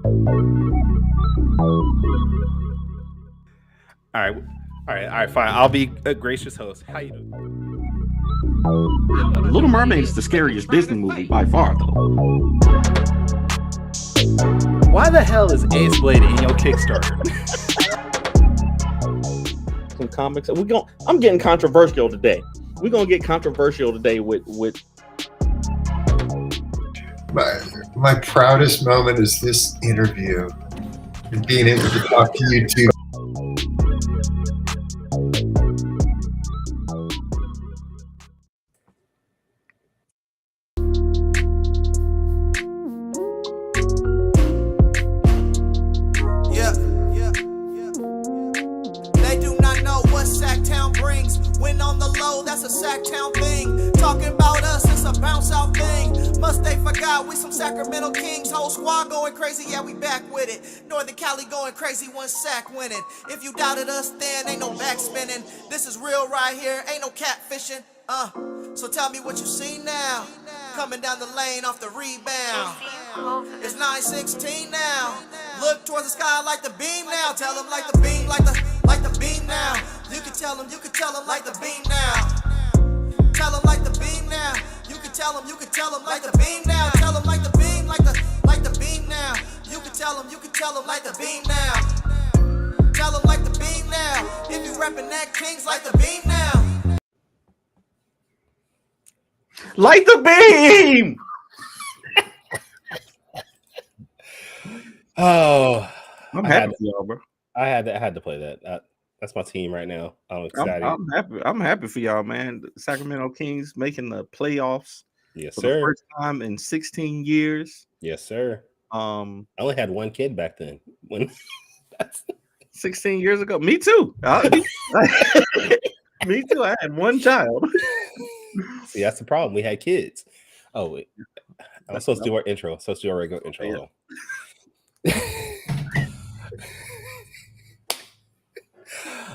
All right, fine. I'll be a gracious host. How you doing? Little Mermaid is the scariest Disney movie by far, though. Why the hell is Ace Blade in your Kickstarter? Some comics. I'm getting controversial today. We're gonna get controversial today with. My proudest moment is this interview and being able to talk to you two. They do not know what Sacktown brings. When on the low, that's a Sacktown thing. Talking about us, it's a bounce out thing. Must they forgot we some Sacramento Kings. Whole squad going crazy, yeah, we back with it. Northern Cali going crazy, one sack winning. If you doubted us, then ain't no back spinning. This is real right here, ain't no catfishing. So tell me what you see now. Coming down the lane off the rebound. It's 9:16 now. Look towards the sky like the beam now. Tell them like the beam, like the beam now. You can tell them like the beam now. Tell them like the beam now. You can tell them like the beam now. Tell them like the beam, like the beam now. You can tell them like the beam now. Tell them like the beam now. If you reppin' that Kings like the beam now. Light the beam! Oh, I'm happy for y'all, bro. I had to play that. That's my team right now. I'm excited. I'm happy for y'all, man. The Sacramento Kings making the playoffs. Yes, for sir. the first time in 16 years. Yes, sir. I only had one kid back then. When 16 years ago. Me too. Me too. I had one child. See, that's the problem. We had kids. Oh, wait. I'm supposed to do our intro. Supposed to do our regular intro. Yeah.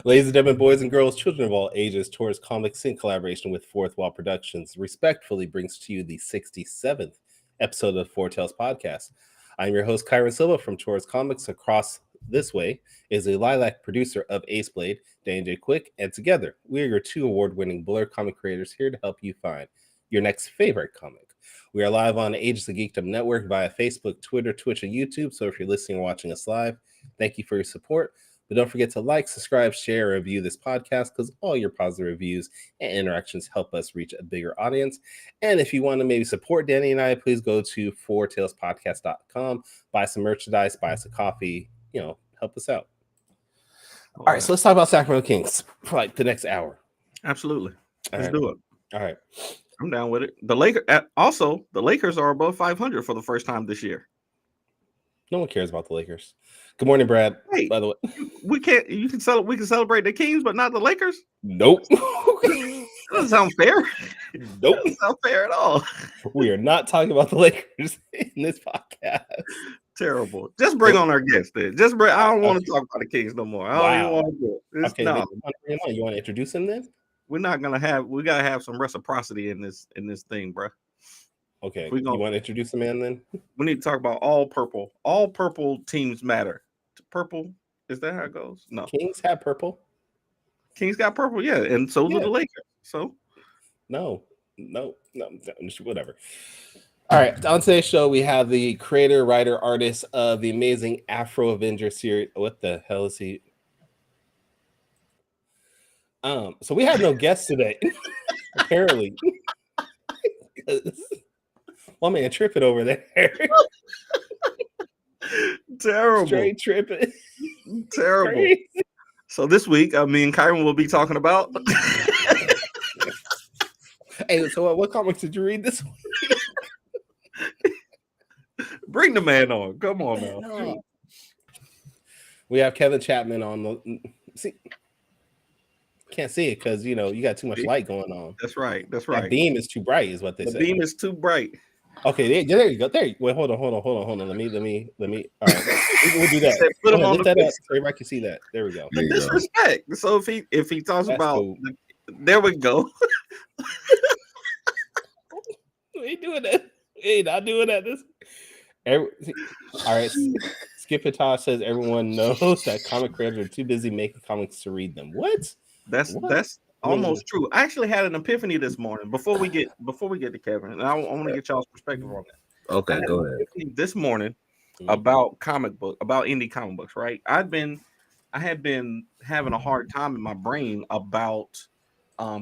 Ladies and gentlemen, boys and girls, children of all ages, Tours Comics in collaboration with Fourth Wall Productions respectfully brings to you the 67th episode of Four Tales Podcast. I'm your host, Kyron Silva from Tours Comics. Across this way is a lilac producer of Ace Blade, Dan J. Quick, and together we are your two award-winning Blur comic creators here to help you find your next favorite comic. We are live on Ages of Geekdom Network via Facebook, Twitter, Twitch, and YouTube. So if you're listening or watching us live, thank you for your support. But don't forget to like, subscribe, share, and review this podcast because all your positive reviews and interactions help us reach a bigger audience. And if you want to maybe support Danny and I, please go to fourtalespodcast.com, buy some merchandise, buy us a coffee, help us out. All right, so let's talk about Sacramento Kings for like the next hour. Absolutely. Let's right. do it. All right. I'm down with it. The Lakers are above 500 for the first time this year. No one cares about the Lakers. Good morning, Brad. Hey, by the way, we can celebrate the Kings, but not the Lakers. Nope. That doesn't sound fair. Nope. That doesn't sound fair at all. We are not talking about the Lakers in this podcast. Terrible. Just bring on our guests then. I don't want to talk about the Kings no more. I don't even want to do it. Okay, no. You want to introduce him then? We gotta have some reciprocity in this thing, bro. Okay, you want to introduce the man then? We need to talk about all purple. All purple teams matter. Purple, is that how it goes? No. Kings have purple. Kings got purple, yeah, and so do the Lakers. So no, whatever. All right, on today's show, we have the creator, writer, artist of the amazing Afro Avenger series. What the hell is he? So we have no guests today, apparently. Well, man, tripping over there. Terrible. Straight tripping. Terrible. Crazy. So this week, me and Kyron will be talking about. Hey, so what comics did you read this week? Bring the man on. Come on now. No. We have Kevin Chapman on the. See, can't see it because you got too much light going on. That's right. That beam is too bright, is what they say. The beam is too bright. Okay, there you go. There. Wait, hold on. Let me. All right, we'll do that. Put him on lift that up so everybody can see that. There we go. Disrespect. So if he talks That's about, cool. There we go. We ain't doing that. We ain't not doing that. All right. Skipita says everyone knows that comic creators are too busy making comics to read them. What? That's almost true. I actually had an epiphany this morning before we get to Kevin, and I want to get y'all's perspective on that. Okay, go ahead. This morning about indie comic books, right? I had been having a hard time in my brain about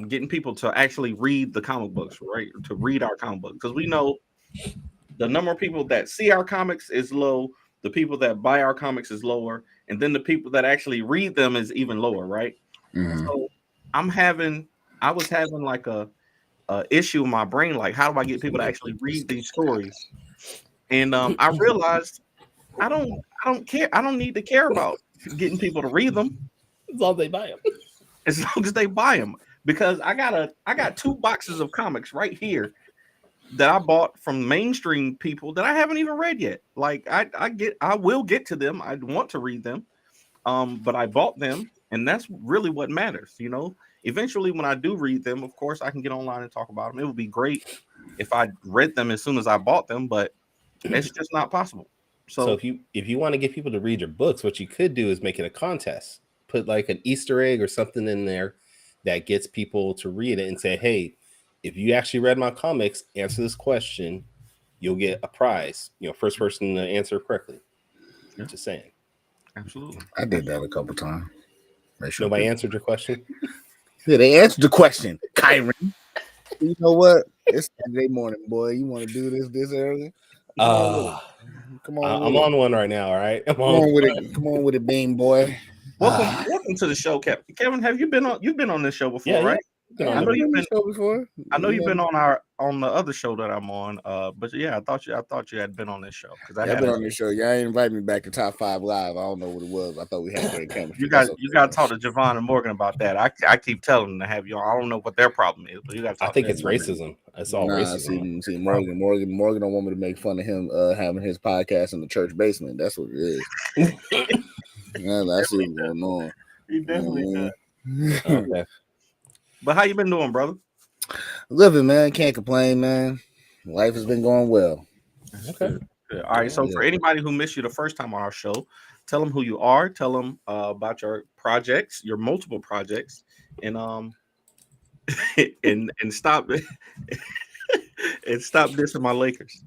getting people to actually read the comic books, right? To read our comic book, because we know the number of people that see our comics is low, the people that buy our comics is lower, and then the people that actually read them is even lower, right? Mhm. So I was having like a issue in my brain, like how do I get people to actually read these stories? And I realized I don't care. I don't need to care about getting people to read them As long as they buy them. as long as they buy them. Because I got 2 boxes of comics right here that I bought from mainstream people that I haven't even read yet. Like I will get to them. I want to read them. But I bought them, and that's really what matters, you know. Eventually, when I do read them, of course, I can get online and talk about them. It would be great if I read them as soon as I bought them, but it's just not possible. So if you want to get people to read your books, what you could do is make it a contest. Put like an Easter egg or something in there that gets people to read it and say, hey, if you actually read my comics, answer this question, you'll get a prize. You know, first person to answer correctly. Yeah. Just saying. Absolutely. I did that a couple times. Nobody answered your question? Yeah, they answered the question, Kyron. You know what? It's Saturday morning, boy. You want to do this early? Come on, I'm on one right now. All right, Come on with it. Come on with it, Bean boy. Welcome to the show, Kevin. Kevin, have you been on? You've been on this show before, right? I know you've been show before. I know you've been on the other show that I'm on. But yeah, I thought you had been on this show because I've been on this show. Y'all ain't invited me back to Top 5 Live. I don't know what it was. I thought we had great chemistry. You got to talk to Javon and Morgan about that. I keep telling them to have you on. I don't know what their problem is, but you got to. I think it's racism. It's all racism. See, Morgan don't want me to make fun of him having his podcast in the church basement. That's what it is. I see what's going on. He definitely does. Okay. But how you been doing, brother? Living, man. Can't complain, man. Life has been going well. Okay. Good. All right. So for anybody who missed you the first time on our show, tell them who you are. Tell them about your projects, your multiple projects, and and stop and stop dissing my Lakers.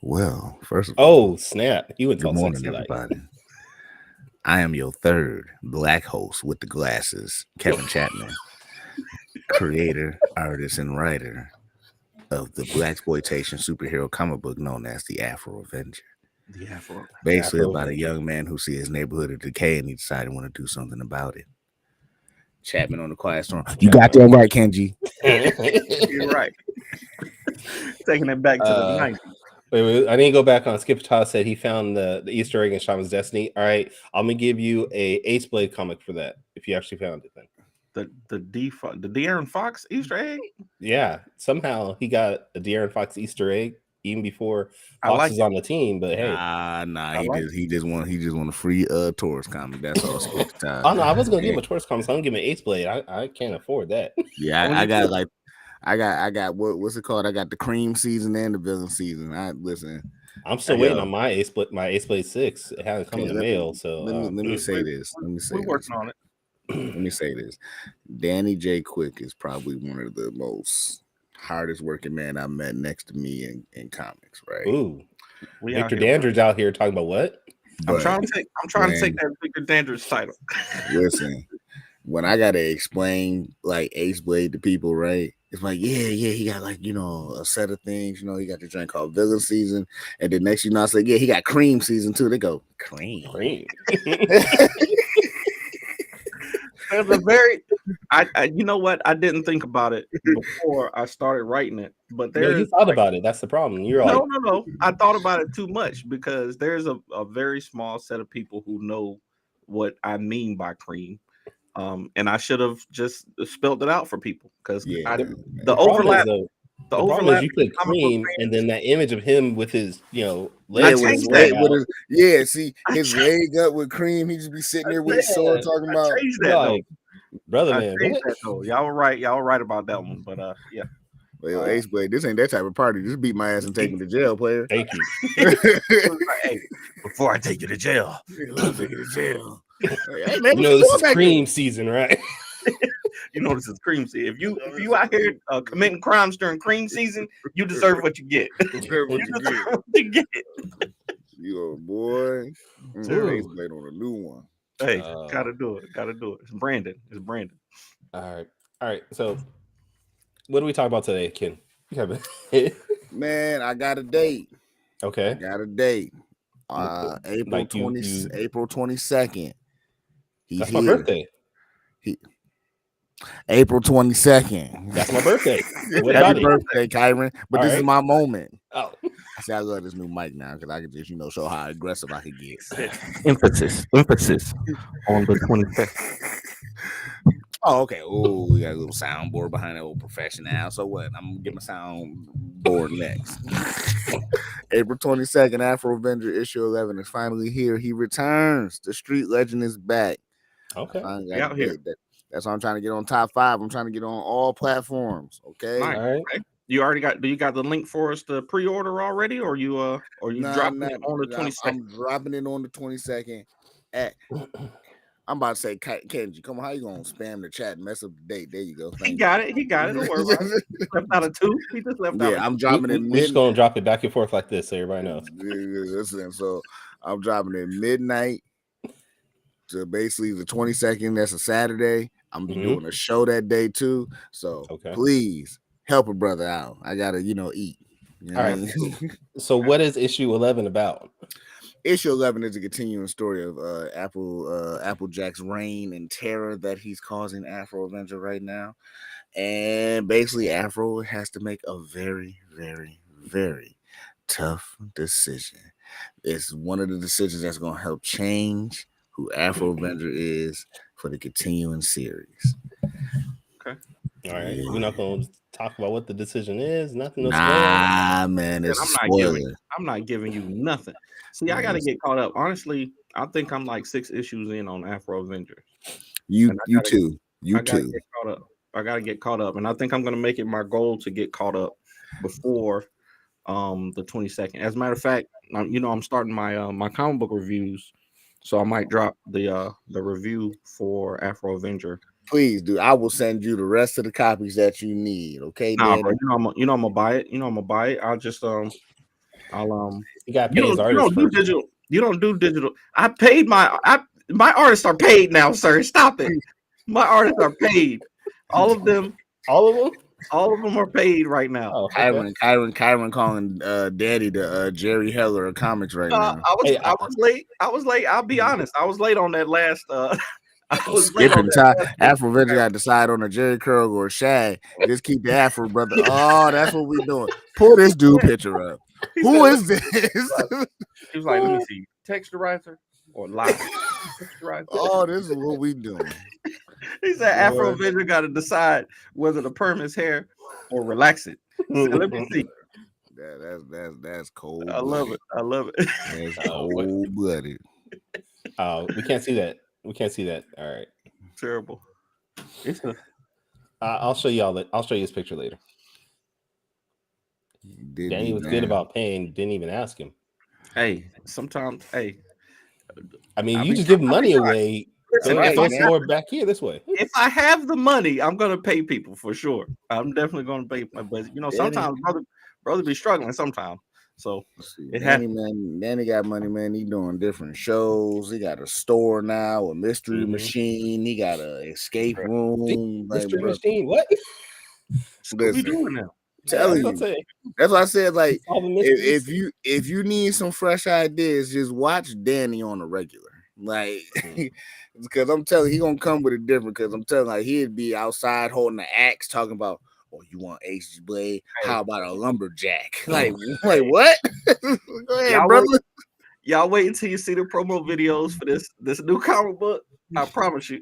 Well, first of all, snap! You would good morning, everybody. I am your third black host with the glasses, Kevin Chapman, creator, artist, and writer of the blaxploitation superhero comic book known as the Afro Avenger. Basically about a young man who sees his neighborhood in decay and he decided to want to do something about it. Chapman on the Quiet Storm. You got that right, Kenji. You're right. Taking it back to the 90s. Wait, I need to go back on. Skip Todd said he found the Easter egg in Shaman's Destiny. All right, I'm gonna give you a Ace Blade comic for that if you actually found it. Then the De'Aaron Fox Easter egg. Yeah, somehow he got a De'Aaron Fox Easter egg even before Fox was on the team. But hey, he just want a free Taurus comic. That's all. Skip Todd. Oh no, I wasn't gonna give him a Taurus comic. So I'm gonna give him an Ace Blade. I can't afford that. Yeah, I got what's it called? I got the cream season and the villain season. I'm still waiting on my Ace Blade 6. It hasn't come in the mail. So let me say this. We're working on it. Let me say this. Danny J. Quick is probably one of the most hardest working men I met next to me in comics, right? Ooh. Victor Dandridge out here talking about what? I'm trying to take that Victor Dandridge title. Listen, when I gotta explain like Ace Blade to people, right? It's like, yeah, he got like, a set of things, he got the drink called Villain Season. And then next I say, yeah, he got Cream Season too. They go, Cream. There's a very, you know what? I didn't think about it before I started writing it, but you thought about it. That's the problem. You're no. I thought about it too much because there's a very small set of people who know what I mean by cream. And I should have just spelled it out for people because the overlap. The problem is you put cream and then that image of him with his, legs with his leg his leg up with cream. He just be sitting there with his sword talking about brother man. Y'all were right. Y'all were right about that one. But yeah. Like, yo, Ace Blade, this ain't that type of party. Just beat my ass and take me to jail, player. Thank you. Hey, before I take you to jail, I'll take you to jail. Hey, man, You know this is cream season, right? you know this is cream season. If you out here committing crimes during cream season, you deserve what you get. You deserve what you get. Yo, boy. Ace Blade on a new one. Hey, gotta do it. It's Brandon. All right. So, what do we talk about today, Ken? Man, I got a date. Okay. I got a date. April 22nd. He's That's here. my birthday. April 22nd. That's my birthday. Happy birthday, Kyron. But this is my moment. Oh. I say I love this new mic now because I can just, show how aggressive I could get. Emphasis on the 22nd. Oh, okay. Oh, we got a little soundboard behind that old professional. So what? I'm gonna get my soundboard next. April 22nd, Afro Avenger issue 11 is finally here. He returns. The street legend is back. Okay. Out here. That's why I'm trying to get on top 5. I'm trying to get on all platforms. Okay. Nice. All right. You already got? Do you got the link for us to pre-order already, or you dropping it on the 22nd? I'm dropping it on the 22nd. I'm about to say, Kenji, come on, how you gonna spam the chat and mess up the date? There you go. He got it. Don't worry about it. Left out of 2. He just left out. Yeah, I'm dropping it. We're just gonna drop it back and forth like this, so everybody knows. Listen, so I'm dropping it midnight to basically the 22nd. That's a Saturday. I'm doing a show that day too. So please help a brother out. I gotta, eat. All right. So what is issue 11 about? Issue 11 is a continuing story of Applejack's reign and terror that he's causing Afro Avenger right now. And basically, Afro has to make a very, very, very tough decision. It's one of the decisions that's going to help change who Afro Avenger is for the continuing series. Okay. All right. We're not going to talk about what the decision is. Nothing. Man, it's I'm not giving you nothing. See, I got to get caught up. Honestly, I think I'm like 6 issues in on Afro Avenger. You too. I got to get caught up, and I think I'm going to make it my goal to get caught up before the 22nd. As a matter of fact, I'm starting my comic book reviews, so I might drop the review for Afro Avenger. Please, dude. I will send you the rest of the copies that you need. Okay, nah, bro. I'm gonna buy it. I'll just You got to pay his artist first. Digital. You don't do digital. I paid my artists are paid now, sir. Stop it. My artists are paid. All of them. All of them. All of them are paid right now. Oh, Kyron calling Daddy the Jerry Heller of comics right now. I was late. I'll be honest. I was late on that last. Skipping time. Afro Avenger got to decide on a Jerry curl or a shag. Just keep the Afro brother. Oh, that's what we doing. Pull this dude picture up. Who is this? He was like, let me see, texturizer or live texturizer. Oh, this is what we doing. He said Afro Avenger got to decide whether to perm his hair or relax it. So let me see. That's cold. I love it. That's cold blooded. We can't see that. All right. Terrible. I'll show you I'll show you his picture later. Danny was good about paying. Didn't even ask him. Hey, sometimes. Hey, I mean, you just give money away. Listen, more back here this way. If I have the money, I'm gonna pay people for sure. I'm definitely gonna pay. But sometimes brother be struggling sometimes. So Danny got money, man. He doing different shows. He got a store now, a mystery machine. He got an escape room. Mystery machine. What? What we doing now? Telling you. That's why I said, like, if you need some fresh ideas, just watch Danny on a regular. Like, because I'm telling you, he gonna come with it different. Because I'm telling you, like, he'd be outside holding the axe, talking about, oh, you want Ace Blade? How about a lumberjack? Like what? Go ahead, brother. Y'all wait until you see the promo videos for this new comic book. I promise you.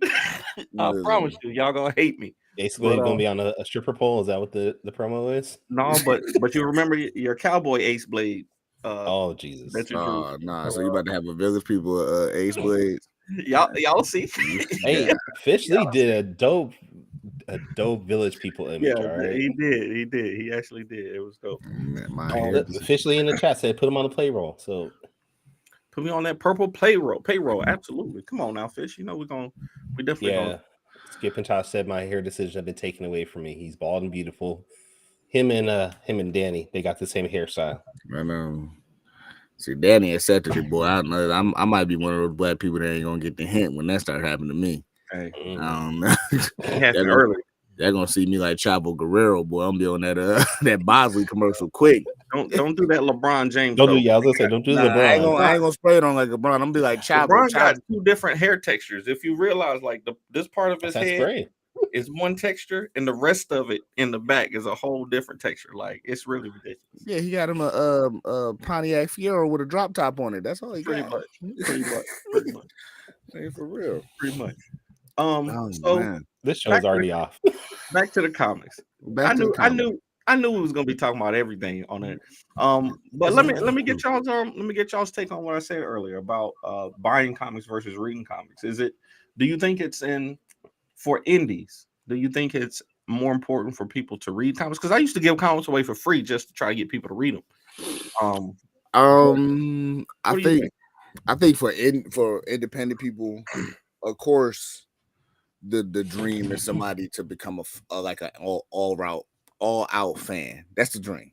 Y'all gonna hate me. Ace Blade gonna be on a stripper pole. Is that what the promo is? No, but you remember your cowboy Ace Blade. Oh Jesus! Nah. So you about to have a village people Ace Blades? Y'all see? Hey, Fish Lee did a dope a dope Village People image. Yeah, All right. he did. He actually did. It was dope. My Oh, hair. Look, officially in the chat said put him on the play roll. So Put me on that purple payroll. Absolutely. Come on now, Fish. You know we definitely yeah, Skip and Tosh said my hair decision have been taken away from me. He's bald and beautiful. Him and Danny, they got the same hairstyle. And see, Danny accepted it, boy. I don't know. I might be one of those black people that ain't gonna get the hint when that started happening to me. Hey, Mm. I don't know. it happened early. They're gonna see me like Chavo Guerrero, boy. I'm be on that that Bosley commercial quick. Don't do that LeBron James. Don't do. Yeah, I was gonna say don't do Nah, LeBron. I ain't gonna spray it on like LeBron. I'm gonna be like Chavo. LeBron got two different hair textures. If you realize, like this part of his That's head great. is one texture, and the rest of it in the back is a whole different texture. Like it's really ridiculous. Yeah, he got him a Pontiac Fiero with a drop top on it. That's all he Pretty got. much. Hey, for real. Pretty much. Oh, So man. This show's already off. back to the comics. I knew we was gonna be talking about everything on it. But let me get y'all's take on what I said earlier about buying comics versus reading comics. Do you think it's for indies? Do you think it's more important for people to read comics? Because I used to give comics away for free just to try to get people to read them. I think for independent people, of course, the dream is somebody to become an all out fan. That's the dream,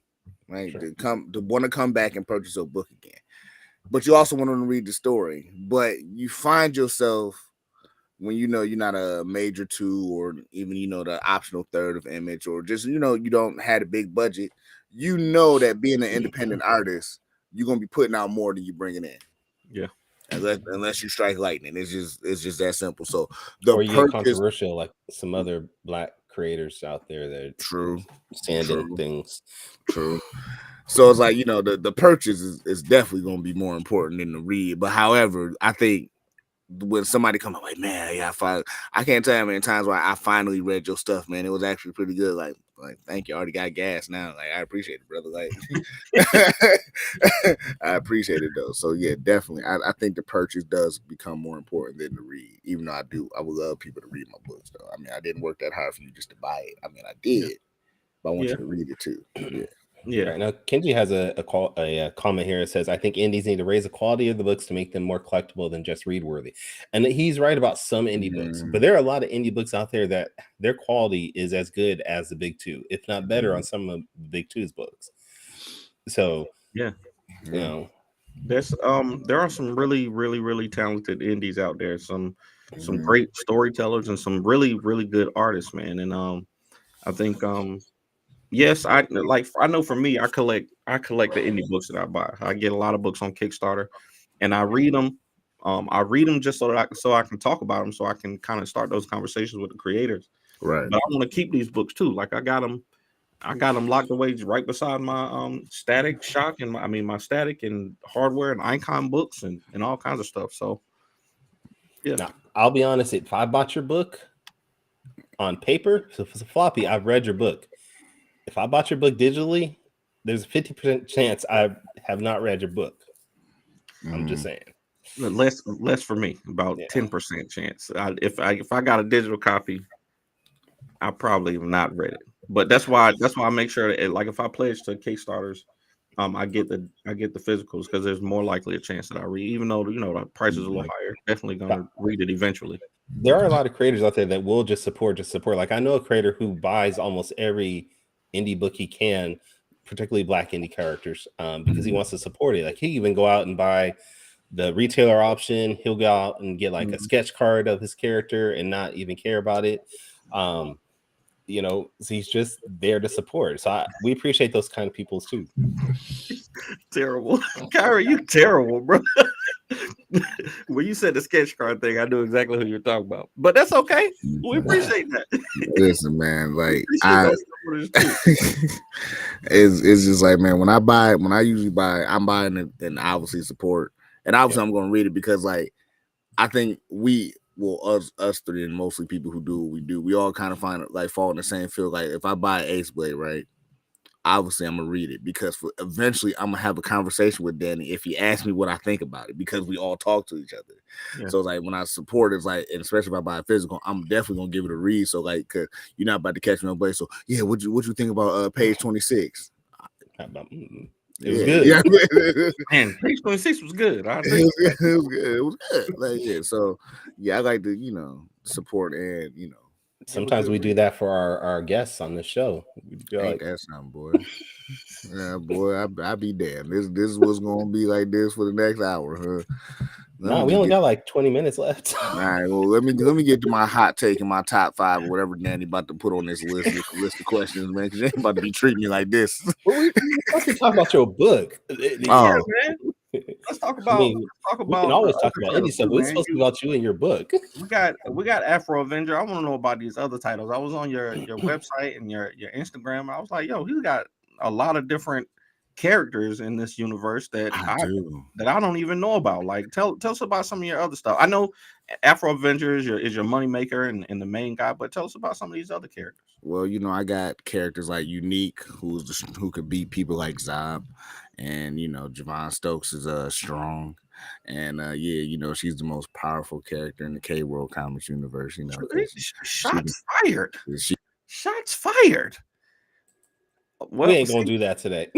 right? Sure. To want to come back and purchase a book again. But you also want them to read the story. But you find yourself when you know you're not a major 2 or even the optional third of Image, or just you don't have a big budget. You know that being an independent artist, you're gonna be putting out more than you bringing in. Yeah. Unless you strike lightning, it's just that simple. So or you get controversial like some other black creators out there that stand in things. True. So it's like the purchase is definitely going to be more important than the read. But however, I think when somebody comes up like, man, yeah, I can't tell you how many times where I finally read your stuff, man. It was actually pretty good. Like thank you. I already got gas now. Like I appreciate it, brother. Like I appreciate it though. So yeah, definitely. I think the purchase does become more important than the read. Even though I would love people to read my books though. I mean, I didn't work that hard for you just to buy it. I mean, I did, but I want you to read it too. Yeah. Yeah. Right, now Kenji has a comment here. It says, I think indies need to raise the quality of the books to make them more collectible than just read worthy. And he's right about some indie books, but there are a lot of indie books out there that their quality is as good as the big 2, if not better on some of the big 2's books. So there's there are some really, really, really talented indies out there, some great storytellers and some really, really good artists, man. And I think yes, I know for me, I collect the indie books that I buy. I get a lot of books on Kickstarter, and I read them. I read them just so I can talk about them, so I can kind of start those conversations with the creators. Right. But I want to keep these books too. Like I got them locked away right beside my Static Shock and my Static and Hardware and Icon books and all kinds of stuff. So yeah. Now, I'll be honest, if I bought your book on paper, so if it's a floppy, I've read your book. If I bought your book digitally, there's a 50% chance I have not read your book. I'm just saying. Less for me, about 10% chance. If I got a digital copy, I probably have not read it. But that's why I make sure that like if I pledge to Kickstarters, I get the physicals because there's more likely a chance that I read, even though the price is a little higher. Definitely gonna read it eventually. There are a lot of creators out there that will just support. Like I know a creator who buys almost every indie book he can, particularly black indie characters, because he wants to support it. Like he even go out and buy the retailer option. He'll go out and get like a sketch card of his character and not even care about it. So he's just there to support. So we appreciate those kind of people too. Terrible. Kyrie, you terrible, bro. When you said the sketch card thing, I knew exactly who you're talking about. But that's okay. We appreciate that. Listen, man, like it's just like, man, when I usually buy, I'm buying it and obviously support. And obviously I'm gonna read it because like I think us three and mostly people who do what we do, we all kind of fall in the same field. Like if I buy Ace Blade, right? obviously I'm gonna read it because eventually I'm gonna have a conversation with Danny if he asks me what I think about it because we all talk to each other. Yeah. So it's like when I support, it's like, and especially if I buy a physical, I'm definitely gonna give it a read. So like, cause you're not about to catch me on play. So yeah, what you think about page 26? It was good. Yeah. Man, page 26 was good. I It agree. was good. It was good. It was good. Like, yeah. So yeah, I like to, support and Sometimes we do that for our guests on the show. ain't that something, boy? Yeah, boy, I be damn. This was gonna be like this for the next hour, huh? No, we only got like 20 minutes left. All right, well, let me get to my hot take and my top 5 or whatever Danny about to put on this list of questions, man. Because you ain't about to be treating me like this. Well, we talk about your book. Yeah, man. Let's talk about. We can always talk about any stuff. It's supposed to be about you and your book. We got Afro Avenger. I want to know about these other titles. I was on your website and your Instagram. I was like, yo, he's got a lot of different characters in this universe that I don't even know about. Like, tell us about some of your other stuff. I know Afro Avenger is your money maker and the main guy, but tell us about some of these other characters. Well, I got characters like Unique, who could beat people like Zob, and Javon Stokes is strong, and she's the most powerful character in the K-World Comics universe. Shots fired. Shots fired. Well, we ain't gonna do that today.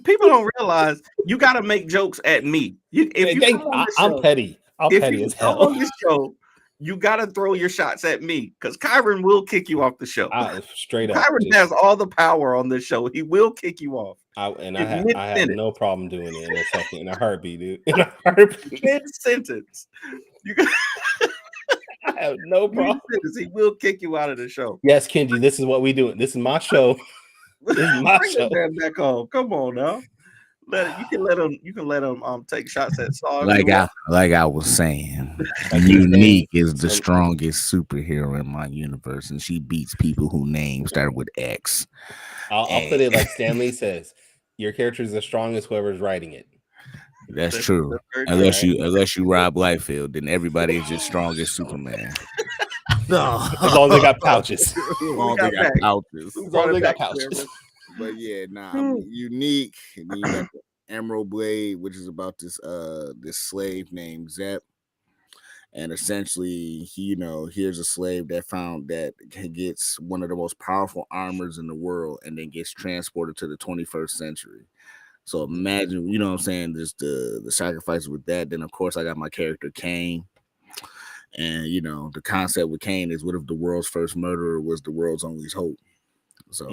People don't realize you got to make jokes at me. I'm petty. I'm petty as hell. On this show, you got to throw your shots at me because Kyron will kick you off the show. Straight up. Kyron has all the power on this show. He will kick you off. I have no problem doing it in a heartbeat, dude. In a heartbeat. Mid-sentence. I have no problem. He will kick you out of the show. Yes, Kenji, this is what we do. This is my show. This is my show. Back home. Come on now. You can let him take shots at Saw. Like I was saying, Unique is the strongest superhero in my universe, and she beats people whose names start with X. I'll put it like Stan Lee says: your character is the strongest whoever's writing it. That's true. Unless you Rob Liefeld, then everybody is just strong as Superman. No, as long as they got pouches. As long as they got pouches. But yeah, Unique. And then you got the Emerald Blade, which is about this slave named Zep. And essentially, here's a slave that gets one of the most powerful armors in the world and then gets transported to the 21st century. So imagine, what I'm saying, just the sacrifices with that. Then, of course, I got my character Kane. And, the concept with Kane is what if the world's first murderer was the world's only hope? So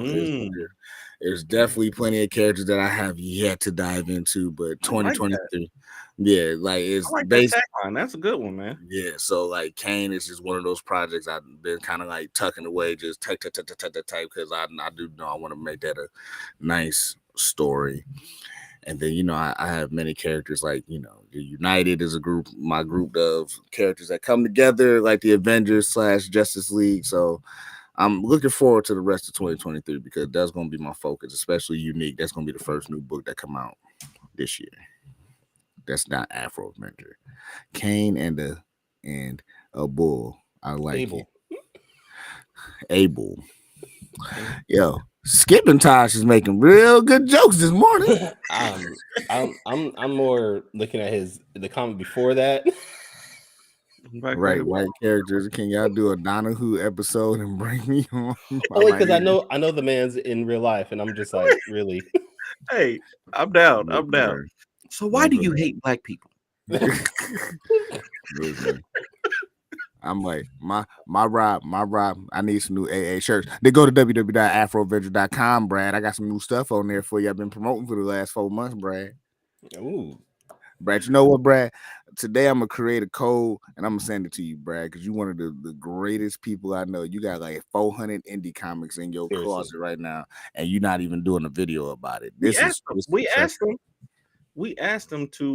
there's definitely plenty of characters that I have yet to dive into, but 2023, it's based. That's a good one, man. Yeah, so like Kane is just one of those projects I've been kind of like tucking away, just type because I do know I want to make that a nice story. And then I have many characters like United is my group of characters that come together like the Avengers / Justice League. So I'm looking forward to the rest of 2023 because that's going to be my focus, especially Unique. That's going to be the first new book that come out this year. That's not Afro Avenger. Kane and a bull. I like Abel. it. Abel. Yo, Skipping Tosh is making real good jokes this morning. I'm more looking at the comment before that. Right, white characters. Can y'all do a Donahue episode and bring me on? Only because I know the man's in real life, and I'm just like, really. Hey, I'm down. So why do you hate black people? I'm like, my Rob, I need some new AA shirts. They go to www.afroavenger.com, Brad. I got some new stuff on there for you. I've been promoting for the last 4 months, Brad. Ooh. Brad, you know what, Brad? Today I'm gonna create a code and I'm gonna send it to you, Brad, because you're one of the greatest people I know. You got like 400 indie comics in your closet right now, and you're not even doing a video about it. We asked him to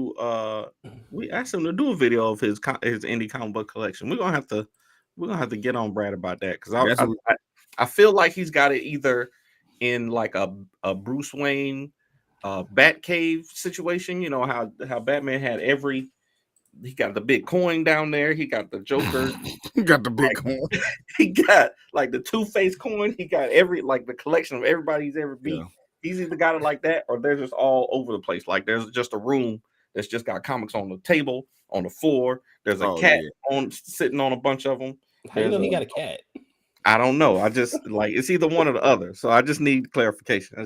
do a video of his indie comic book collection. We're gonna have to get on Brad about that because I feel like he's got it either in like a Bruce Wayne Batcave situation. You know how Batman had every He got the big coin down there. He got the Joker. You got the big one. He got like the Two-Face coin. He got the collection of everybody he's ever beat. Yeah. He's either got it like that, or they're just all over the place. Like there's just a room that's just got comics on the table, on the floor. There's a cat sitting on a bunch of them. How do you know he got a cat? I don't know. I just it's either one or the other. So I just need clarification.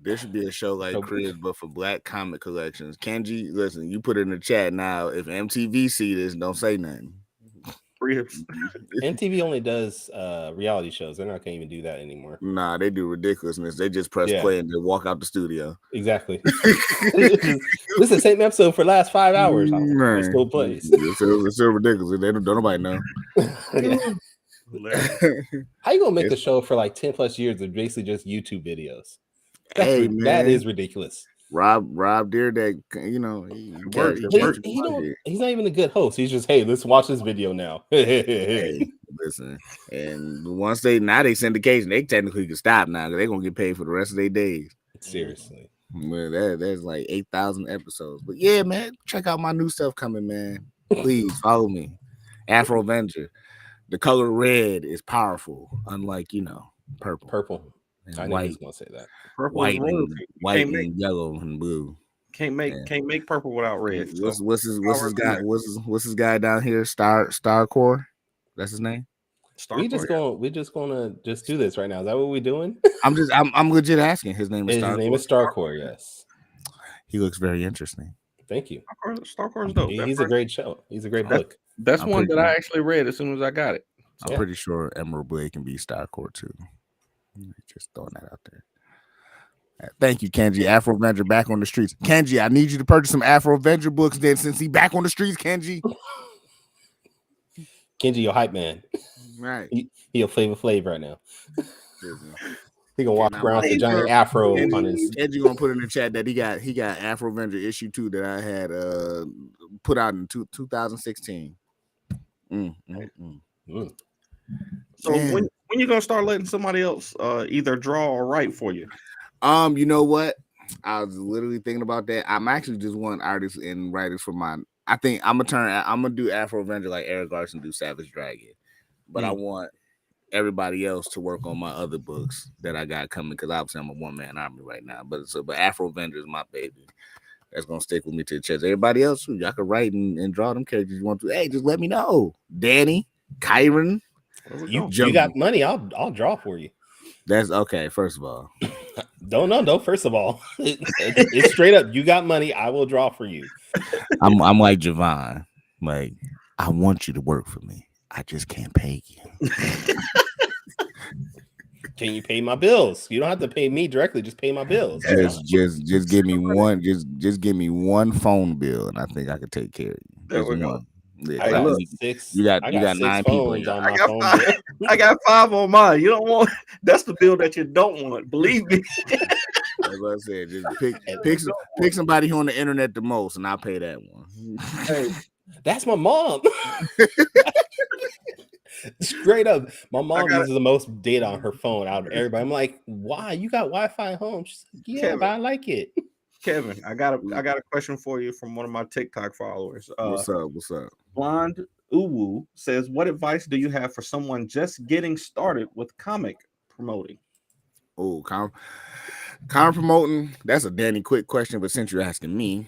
There should be a show like Cribs, but for black comic collections. Kenji, listen, you put it in the chat now. If MTV see this, don't say nothing. MTV only does reality shows. They're not going to even do that anymore. Nah, they do ridiculousness. They just press play and then walk out the studio. Exactly. This is the same episode for the last 5 hours. It still plays. It's so ridiculous. They don't nobody know. How you gonna make a show for like 10 plus years of basically just YouTube videos? That is ridiculous. Rob Deerdeck, he's not even a good host. He's just, hey, let's watch this video now. Hey, listen, and once they syndication, they technically can stop now because they're gonna get paid for the rest of their days. Seriously. Well, there's like 8,000 episodes. But yeah, man, check out my new stuff coming, man. Please follow me. Afro Avenger. The color red is powerful, unlike purple. And I knew he was gonna say that. Purple white and yellow and blue. Can't make purple without red. What's his guy down here? Starcore? That's his name. We're just gonna do this right now. Is that what we're doing? I'm legit asking. His name is Starcore. His name is Starcore. Yes. He looks very interesting. Thank you. Starcore's dope. He's a great show. He's a great book. That's one that I actually read as soon as I got it. I'm pretty sure Emerald Blade can be Starcore too. Just throwing that out there. Thank you, Kenji. Afro Avenger back on the streets. Kenji, I need you to purchase some Afro Avenger books then, since he back on the streets, Kenji. Kenji, your hype man. Right. He a Flavor Flav right now. He gonna walk around with a giant afro on his. Kenji gonna put in the chat that he got Afro Avenger issue 2 that I had put out in 2016. So when you gonna start letting somebody else either draw or write for you? You know what? I was literally thinking about that. I'm actually just one artist and writers for mine. I think I'm gonna do Afro Avenger like Eric Larson do Savage Dragon, but I want everybody else to work on my other books that I got coming, because obviously I'm a one-man army right now. But Afro Avenger is my baby. That's gonna stick with me to the chest. Everybody else, y'all can write and draw them characters you want to. Hey, just let me know. Danny, Kyron, you got money. I'll draw for you. That's okay. First of all, don't. First of all, it's straight up. You got money. I will draw for you. I'm like Javon. Like, I want you to work for me. I just can't pay you. Can you pay my bills? You don't have to pay me directly. Just pay my bills. Just give me one. Just give me one phone bill, and I think I could take care of you. There we go. Yeah, you got 9 people on my phone bill. I got 5 on mine. You don't want. That's the bill that you don't want. Believe me. As I said, just pick somebody who on the internet the most, and I'll pay that one. Hey, that's my mom. Straight up, my mom uses the most data on her phone out of everybody. I'm like, why? You got Wi-Fi at home? She's like, yeah, Kevin, but I like it. Kevin, I got a question for you from one of my TikTok followers. What's up? Blonde Uwu says, what advice do you have for someone just getting started with comic promoting? Oh, comic promoting, that's a Danny quick question, but since you're asking me,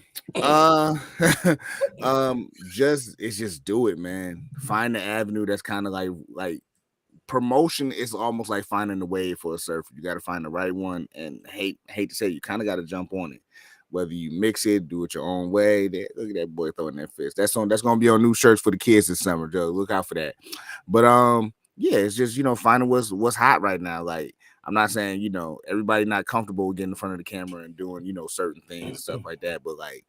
just do it, man. Find the avenue that's kind of like promotion is almost like finding the wave for a surfer. You got to find the right one, and hate to say, you kind of got to jump on it. Whether you mix it, do it your own way. Look at that boy throwing that fist. That's gonna be on new shirts for the kids this summer, Joe. Look out for that. But yeah, it's just finding what's hot right now. Like, I'm not saying everybody not comfortable getting in front of the camera and doing certain things and stuff like that. But like,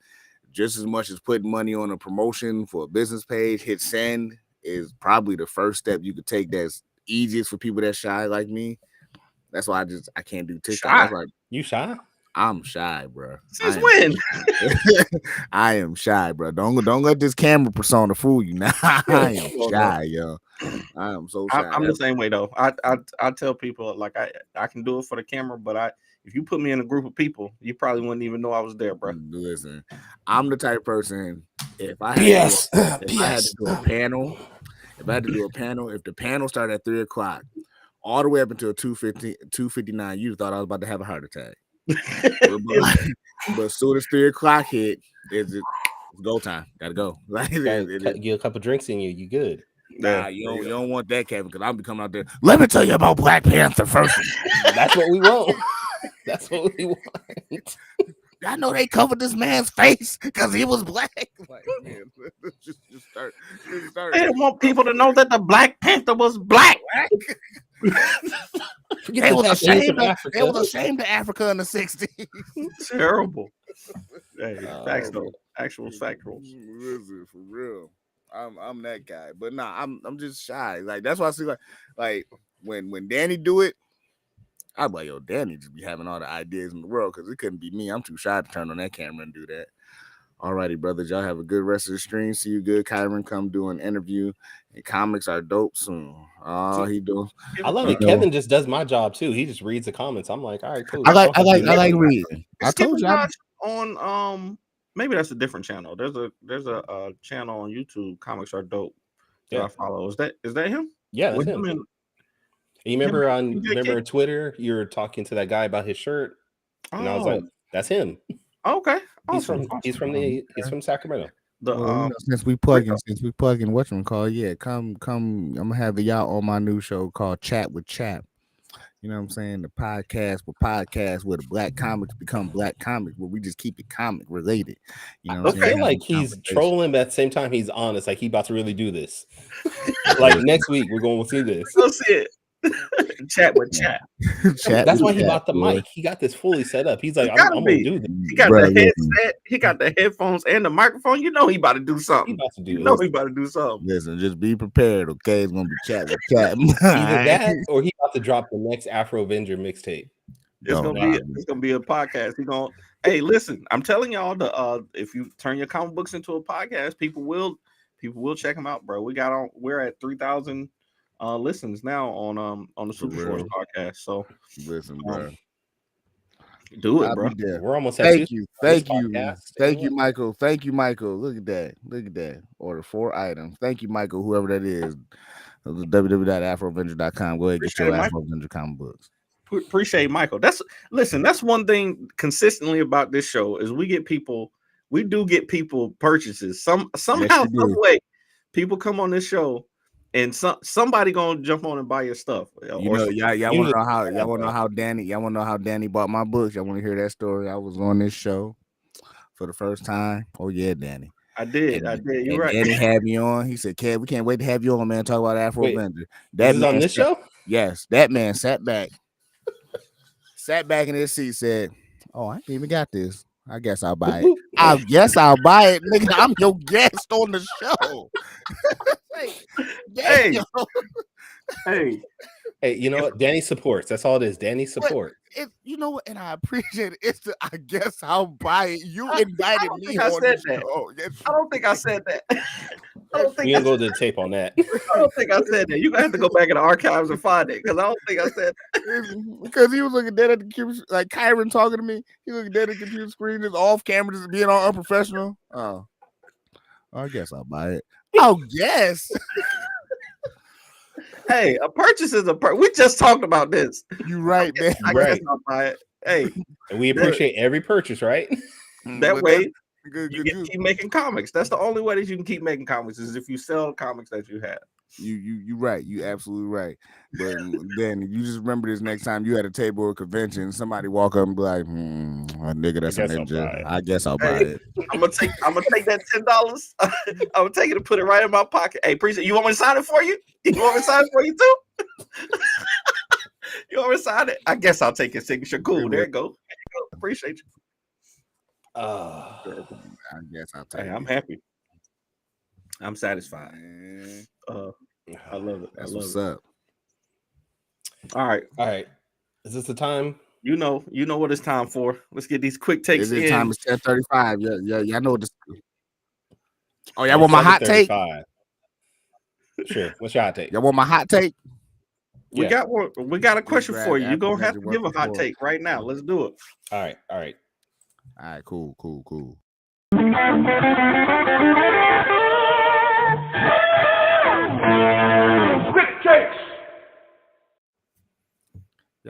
just as much as putting money on a promotion for a business page, hit send is probably the first step you could take. That's easiest for people that shy like me. That's why I can't do TikTok. Like, you shy? I'm shy, bro. Since when? I am shy, bro. Don't let this camera persona fool you. Now I am shy, yo. I am so shy. I'm the same way though. I tell people, like, I can do it for the camera, but if you put me in a group of people, you probably wouldn't even know I was there, bro. Listen, I'm the type of person. if I had to do a panel, if the panel started at 3:00, all the way up until 2:59, you thought I was about to have a heart attack. but as soon as 3:00 hit, it's go time. Gotta go. Like get a couple drinks in you. You good? Nah, you don't want that, Kevin, because I'll be coming out there. Let me tell you about Black Panther first. That's what we want. That's what we want. I know they covered this man's face because he was black. Like, man, just start. They didn't want people to know that the Black Panther was black. They was ashamed of Africa in the 60s. Terrible. Hey, facts though. Actual factuals. Listen, for real. I'm that guy. But nah, I'm just shy. Like that's why I see like when Danny do it, I'm like, yo, Danny just be having all the ideas in the world because it couldn't be me. I'm too shy to turn on that camera and do that. Alrighty, brothers. Y'all have a good rest of the stream. See you good. Kyron, come do an interview. And comics are dope soon. Oh, he doing. I love it. Kevin just does my job too. He just reads the comments. I'm like, all right, cool. I like reading. I told you on maybe that's a different channel. There's a channel on YouTube. Comics are dope. That I follow. Is that him? Yeah, that's him. You remember on Twitter, you were talking to that guy about his shirt, and I was like, "That's him." Okay, awesome. He's from Sacramento. Since we plugging whatchamacallit, yeah, come. I'm gonna have y'all on my new show called Chat with Chap. You know what I'm saying? The podcast where the black comics become black comics, where we just keep it comic related. You know what I'm saying? I feel like he's trolling, but at the same time, he's honest. Like he about to really do this. Like next week, we're going to see this. Go see it. Chat with Chap. That's why he bought the mic. He got this fully set up. He's like, I'm gonna do this. He got the headset. He got the headphones and the microphone. You know he about to do something. He about to do something. Listen, just be prepared, okay? It's gonna be Chat with Chap. Either that or he about to drop the next Afro Avenger mixtape. It's gonna be a podcast. Hey, listen, I'm telling y'all if you turn your comic books into a podcast, people will check them out, bro. We're at 3,000 listens now on the Super Force podcast. So listen, bro. Do it, bro. We're almost at Thank you, Michael. Thank you, Michael. Look at that. Order 4 items. Thank you, Michael. Whoever that is. www.afroavenger.com. Go ahead and get your Afro Avenger comic books. Appreciate Michael. That's one thing consistently about this show is we do get people purchases. Somehow, some way, people come on this show. And somebody gonna jump on and buy your stuff. Y'all want to know how Danny bought my books. Y'all want to hear that story? I was on this show for the first time. Oh yeah, Danny. I did. You're right. Danny had me on. He said, "Kev, we can't wait to have you on, man. Talk about Afro Avenger." That is on this show. Yes, that man sat back in his seat. Said, "Oh, I ain't even got this. I guess I'll buy it. I guess I'll buy it, nigga. I'm your guest on the show." Hey, you know what? Danny supports. That's all it is. Danny support. You know what? And I appreciate it. I guess I'll buy it. You invited me on the show. I don't think I said that. We didn't go to the tape on that. I don't think I said that. You're gonna have to go back in the archives and find it because I don't think I said that. Because he was looking dead at the computer, like Kyron talking to me. He looking dead at the computer screen, just off camera, just being all unprofessional. Oh, I guess I'll buy it. Oh, yes. Hey, a purchase is a purchase. We just talked about this. You right, man. I guess I'll buy it. Hey, and we appreciate every purchase, right? That way, you can keep making comics. That's the only way that you can keep making comics is if you sell comics that you have. You right. You absolutely right. But then you just remember this next time you at a table or convention, somebody walk up and be like, a nigga that's an ninja. I guess I'll buy it. I'm gonna take that $10. I'm gonna take it and put it right in my pocket. Hey, appreciate you want me to sign it for you? You want me to sign it for you too? You want me to sign it? I guess I'll take your signature. Cool. There you go. Appreciate you. I guess I'll take it. I'm happy. I'm satisfied. I love it. That's what's up. All right. Is this the time? You know what it's time for. Let's get these quick takes in. Time is 10:35. Yeah. I know this. Oh, y'all want my hot take? Sure. What's your hot take? Y'all want my hot take? We got one. We got a question for you. You're gonna have to give a hot take right now. Let's do it. All right. All right. Cool. Y'all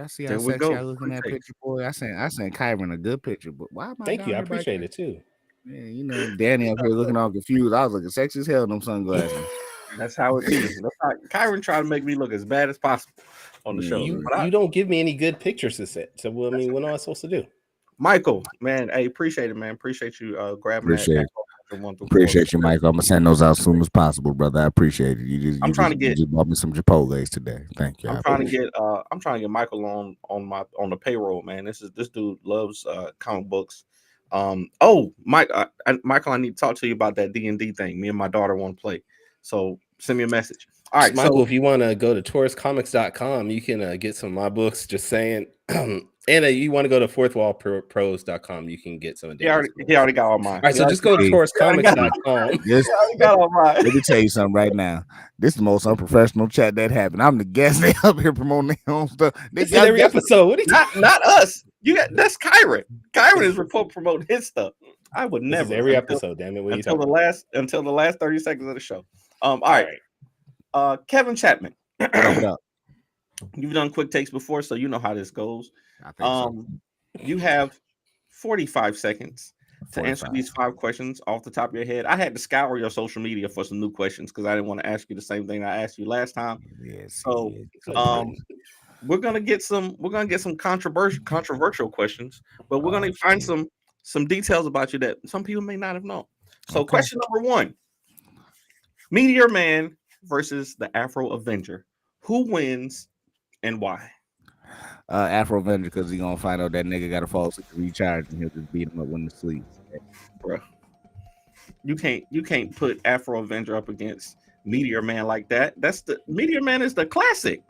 see how There we sexy go. I look in that Quick picture, boy? I sent Kyron a good picture, but why am I Thank down you. I here by appreciate it too. Man, you know, Danny up here looking all confused. I was looking sexy as hell in them sunglasses. That's how it be. That's how Kyron tried to make me look as bad as possible on the show. You But you don't give me any good pictures to set. So I mean, what am I supposed to do? Michael, man, hey, appreciate it, man. Appreciate you grabbing Appreciate that. it. Afro 1 through 4. Appreciate you, Michael. I'm gonna send those out as soon as possible, brother. I appreciate it. You just bought me some Chipotle's today. Thank you. I'm trying to get Michael on the payroll, man. This dude loves comic books. Michael, I need to talk to you about that D&D thing. Me and my daughter want to play. So send me a message. All right, Michael, if you want to go to touristcomics.com, you can get some of my books. Just saying. And you want to go to fourthwallpros.com, you can get some of He already got all mine. All right, so just go to touristcomics.com. Let me tell you something right now. This is the most unprofessional chat that happened. I'm the guest. They up here promoting their own stuff. This is every episode. What are you not us. That's Kyron. Kyron is promoting his stuff. I would This never. is every episode, damn it. What until the last 30 seconds of the show. All right. Kevin Chapman. What up? You've done quick takes before, so you know how this goes. I think so. You have 45 seconds to 45. answer these 5 questions off the top of your head. I had to scour your social media for some new questions because I didn't want to ask you the same thing I asked you last time. Yes. So, we're gonna get some controversial questions, but we're gonna find some details about you that some people may not have known. So, question number 1: Meteor Man versus the Afro Avenger. Who wins and why? Afro Avenger, because he's gonna find out that nigga gotta fall asleep to recharge and he'll just beat him up when he sleeps. Bro, you can't put Afro Avenger up against Meteor Man like that. That's the Meteor Man is the classic.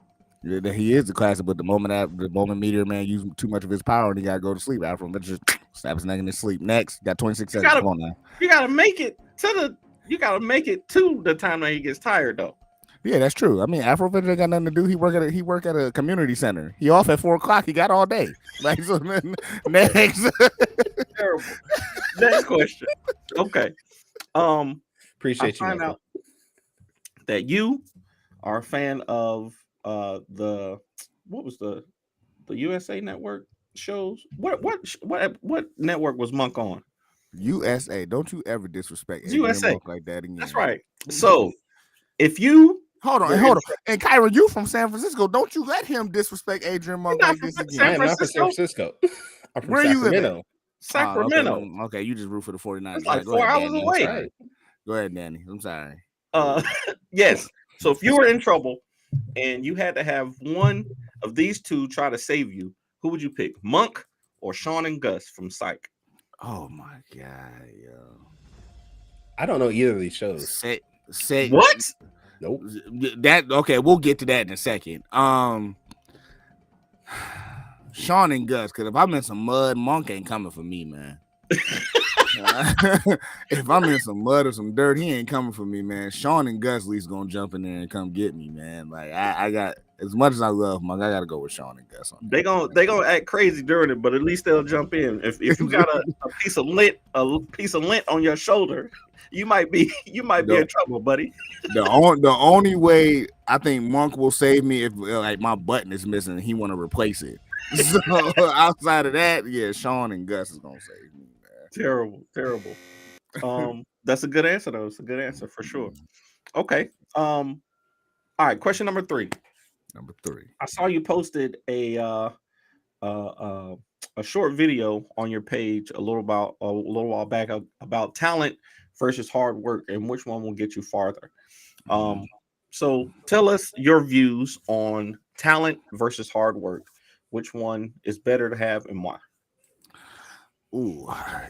Yeah, he is the classic, but the moment Meteor Man used too much of his power and he gotta go to sleep, Afro Avenger just stab his neck in his sleep. Next, got 26 seconds. Come on now. You gotta make it to the time that he gets tired though. Yeah, that's true. I mean, Afro Avenger got nothing to do. He work at a community center. He off at 4:00. He got all day. Like so. Next. Terrible. Next question. Okay. Appreciate you. Find out that you are a fan of the USA Network shows. What network was Monk on? USA. Don't you ever disrespect USA Monk like that again. That's right. So if you hold on. And Kyra, you from San Francisco? Don't you let him disrespect Adrian Monk like this again? I am not from San Francisco. I'm from Sacramento. Sacramento. Okay, you just root for the 49ers. It's like 4 hours away. Right. Go ahead, Danny. I'm sorry. Yes. So if you were in trouble and you had to have one of these two try to save you, who would you pick? Monk or Sean and Gus from Psych? Oh my god, yo. I don't know either of these shows. Say what? Nope. That okay, we'll get to that in a second. Sean and Gus, because if I'm in some mud, Monk ain't coming for me, man. If I'm in some mud or some dirt, he ain't coming for me, man. Sean and Gus at least gonna jump in there and come get me, man. Like I got, as much as I love Monk, I gotta go with Sean and Gus. They gonna act crazy during it, but at least they'll jump in. If you got a piece of lint on your shoulder, you might be in trouble, buddy. The only way I think Monk will save me if like my button is missing and he want to replace it. So outside of that, yeah, Sean and Gus is gonna save me, man. Terrible. That's a good answer though. It's a good answer for sure. Okay. All right. Question number 3. I saw you posted a short video on your page a little while back about talent versus hard work and which one will get you farther. So tell us your views on talent versus hard work. Which one is better to have and why? Ooh,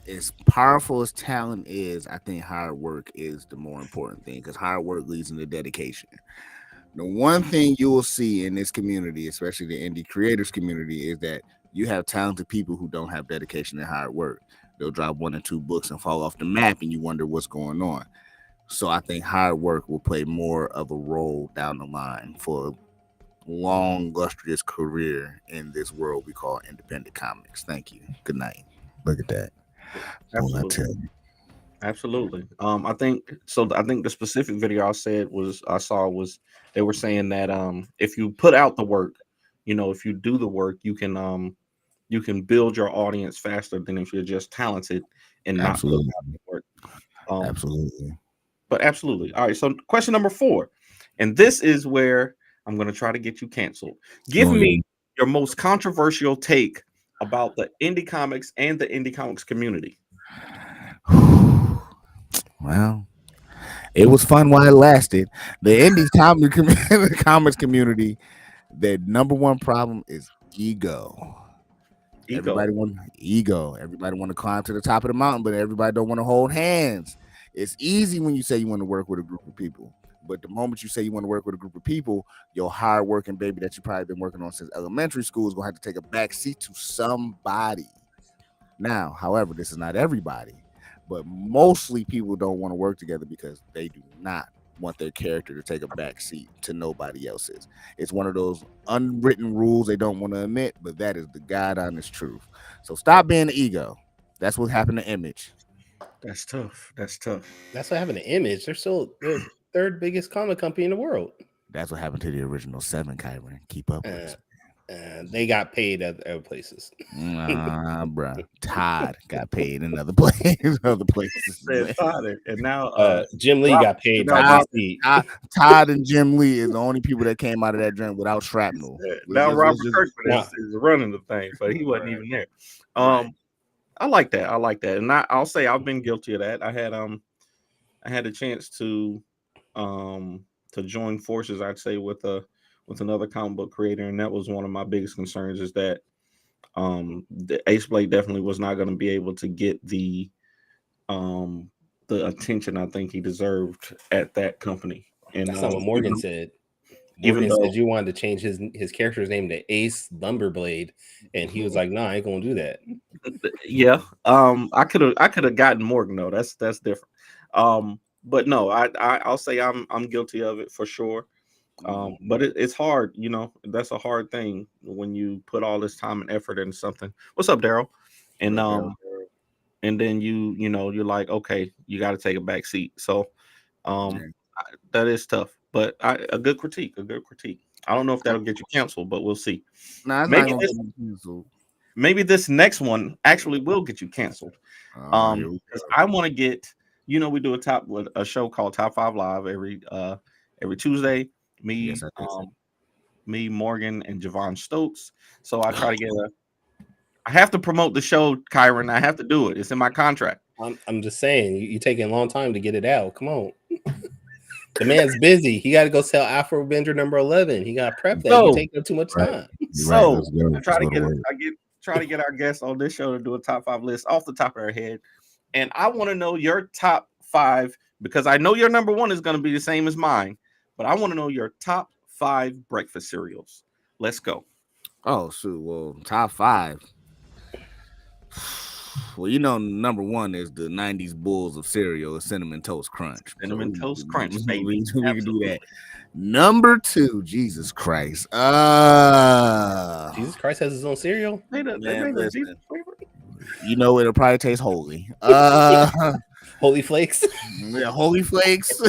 as powerful as talent is, I think hard work is the more important thing because hard work leads into dedication. The one thing you will see in this community, especially the indie creators community, is that you have talented people who don't have dedication and hard work. They'll drop 1 or 2 books and fall off the map and you wonder what's going on. So I think hard work will play more of a role down the line for a long, illustrious career in this world we call independent comics. Thank you. Good night. Look at that. Absolutely. I think so. I think the specific video I saw was they were saying that if you put out the work, if you do the work, you can build your audience faster than if you're just talented and not putting Absolutely. out the work. Um, Absolutely. but absolutely. All right. So question number 4, and this is where I'm going to try to get you canceled. Give me your most controversial take about the indie comics and the indie comics community. Well, it was fun while it lasted. The indie comics community, their number one problem is ego. Everybody want ego. Everybody want to climb to the top of the mountain, but everybody don't want to hold hands. It's easy when you say you want to work with a group of people, but the moment you say you want to work with a group of people, your hard working baby that you probably been working on since elementary school is gonna have to take a back seat to somebody. Now, however, this is not everybody, but mostly people don't want to work together because they do not want their character to take a back seat to nobody else's. It's one of those unwritten rules they don't want to admit, but that is the God honest truth. So stop being the ego. That's what happened to Image. That's tough. That's tough. That's what happened to Image. They're still the third biggest comic company in the world. That's what happened to the original 7, Kyron. Keep up with us. They got paid at other places. Nah, bro. Todd got paid in other places. And now Jim Lee got paid by DC. Todd and Jim Lee is the only people that came out of that joint without shrapnel. Now Robert Kirkman is running the thing, but he wasn't even there. I like that. And I'll say I've been guilty of that. I had a chance to join forces, I'd say, with another comic book creator, and that was one of my biggest concerns, is that the Ace Blade definitely was not going to be able to get the attention I think he deserved at that company. And that's not what Morgan said. Morgan said you wanted to change his character's name to Ace Lumberblade, and he was like, "No, I ain't gonna do that." Yeah, I could have gotten Morgan though. That's different. But no, I'll say I'm guilty of it for sure. But it's hard, that's a hard thing when you put all this time and effort into something. What's up, Daryl? And then you're like, okay, you got to take a back seat. So that is tough, but a good critique. I don't know if that'll get you canceled, but we'll see. Nah, maybe this next one actually will get you canceled. Because I want to get, we do a show called Top 5 Live every Tuesday. Me, Morgan, and Javon Stokes. So I try to get I have to promote the show, Kyron. I have to do it. It's in my contract. I'm just saying, you're taking a long time to get it out. Come on. The man's busy. He got to go sell Afro Avenger number 11. He got to prep that. He taking up too much time. So I try to get our guests on this show to do a top 5 list off the top of their head. And I want to know your top 5, because I know your number 1 is going to be the same as mine. But I want to know your top 5 breakfast cereals. Let's go. Oh, shoot. Well, top 5. Well, number 1 is the 90s Bulls of cereal, the Cinnamon Toast Crunch. Toast Crunch, baby. We can do that. Number 2, Jesus Christ. Jesus Christ has his own cereal? It'll probably taste holy. Holy Flakes? Yeah, Holy Flakes.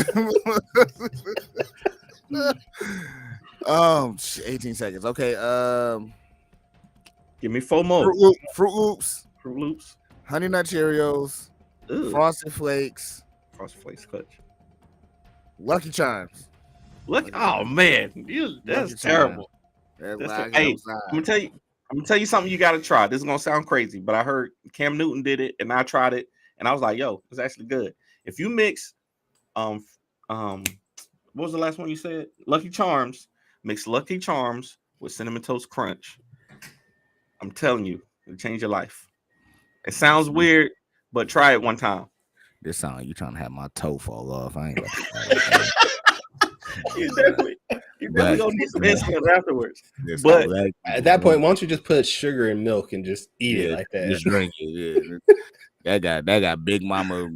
18 seconds. Okay. Give me 4 more. Fruit Loops. Honey Nut Cheerios. Frosted Flakes. Clutch. Lucky Charms. Oh man, that's terrible. Hey, I'm gonna tell you something you got to try. This is gonna sound crazy, but I heard Cam Newton did it, and I tried it, and I was like, "Yo, it's actually good." If you mix, what was the last one you said? Lucky Charms. Mix Lucky Charms with Cinnamon Toast Crunch. I'm telling you, it'll change your life. It sounds weird, but try it one time. This sound like you trying to have my toe fall off. I ain't You definitely gonna need some insulin afterwards. But at that point, why don't you just put sugar in milk and just eat it like that? Just drink it. Yeah. That got Big Mama